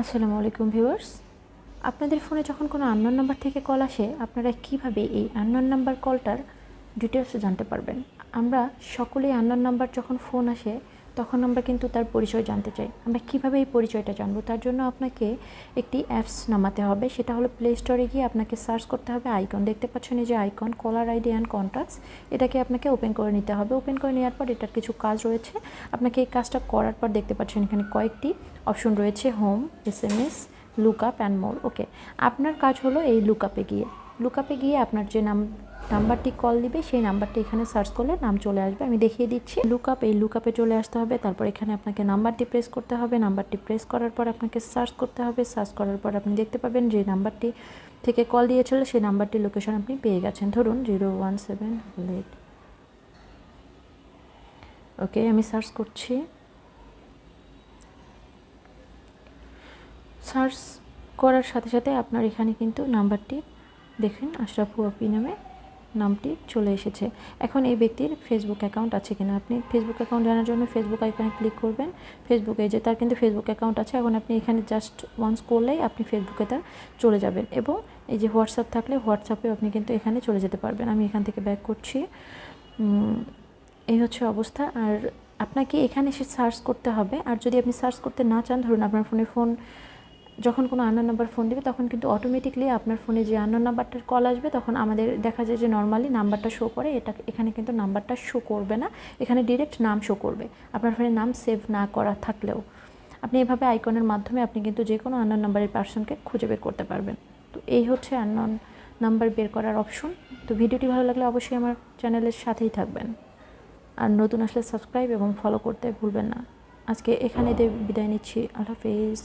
আসসালামু আলাইকুম ভিউয়ার্স, আপনাদের ফোনে যখন কোনো আননোন নাম্বার থেকে কল আসে, আপনারা কিভাবে এই আননোন নাম্বার কলটার ডিটেলস জানতে পারবেন। আমরা সকলেই আননোন নাম্বার যখন ফোন আসে তখন আমরা কিন্তু তার পরিচয় জানতে চাই। আমরা কিভাবে এই পরিচয়টা জানবো, তার জন্য আপনাকে একটি অ্যাপস নামাতে হবে। সেটা হলো প্লে স্টোরে গিয়ে আপনাকে সার্চ করতে হবে আইকন, দেখতে পাচ্ছেন এই যে icon, caller ID and contacts. এটাকে আপনাকে ওপেন করে নিতে হবে। ওপেন করে নেওয়ার পর এটার কিছু কাজ রয়েছে। আপনাকে এই কাজটা করার পর দেখতে পাচ্ছেন এখানে কয়েকটি অপশন রয়েছে, home, SMS, lookup and more. Okay, আপনার কাজ হলো এই লুকআপে গিয়ে আপনার যে নাম্বারটি কল দিবে সেই নাম্বারটি এখানে সার্চ করলে নাম চলে আসবে। আমি দেখিয়ে দিচ্ছি। এই লুকআপে চলে আসতে হবে। তারপর এখানে আপনাকে নাম্বারটি প্রেস করতে হবে। নাম্বারটি প্রেস করার পর আপনাকে সার্চ করতে হবে। সার্চ করার পর আপনি দেখতে পাবেন যে নাম্বারটি থেকে কল দিয়েছিল সেই নাম্বারটির লোকেশন আপনি পেয়ে গেছেন। ধরুন 017 ওকে, আমি সার্চ করছি। সার্চ করার সাথে সাথে আপনার এখানে কিন্তু নাম্বারটি দেখেন, আশরাফু আপি নামে নামটি চলে এসেছে। এখন এই ব্যক্তির ফেসবুক অ্যাকাউন্ট আছে কিনা, আপনি ফেসবুক অ্যাকাউন্ট জানার জন্য ফেসবুক আইকনে ক্লিক করবেন। ফেসবুকে যে তার কিন্তু ফেসবুক অ্যাকাউন্ট আছে। এখন আপনি এখানে জাস্ট ওয়ান্স করলেই আপনি ফেসবুকে তার চলে যাবেন, এবং এই যে হোয়াটসঅ্যাপ থাকলে হোয়াটসঅ্যাপেও আপনি কিন্তু এখানে চলে যেতে পারবেন। আমি এখান থেকে ব্যাক করছি। এই হচ্ছে অবস্থা। আর আপনাকে এখানে এসে সার্চ করতে হবে। আর যদি আপনি সার্চ করতে না চান, ধরুন আপনার ফোন যখন কোনো আননোন নাম্বার ফোন দেবে তখন কিন্তু অটোমেটিকলি আপনার ফোনে যে আননোন নাম্বারটার কল আসবে তখন আমাদের দেখা যায় যে নর্মালি নাম্বারটা শো করে, এখানে কিন্তু নাম্বারটা শো করবে না। এখানে ডিরেক্ট নাম শো করবে, আপনার ফোনে নাম সেভ না করা থাকলেও। আপনি এভাবে আইকনের মাধ্যমে আপনি কিন্তু যে কোনো আননোন নাম্বারের পার্সনকে খুঁজে বের করতে পারবেন। তো এই হচ্ছে আননোন নাম্বার বের করার অপশন। তো ভিডিওটি ভালো লাগলে অবশ্যই আমার চ্যানেলের সাথেই থাকবেন, আর নতুন আসলে সাবস্ক্রাইব এবং ফলো করতে ভুলবেন না। আজকে এখানে বিদায় নিচ্ছি। আল্লাহ হাফেজ।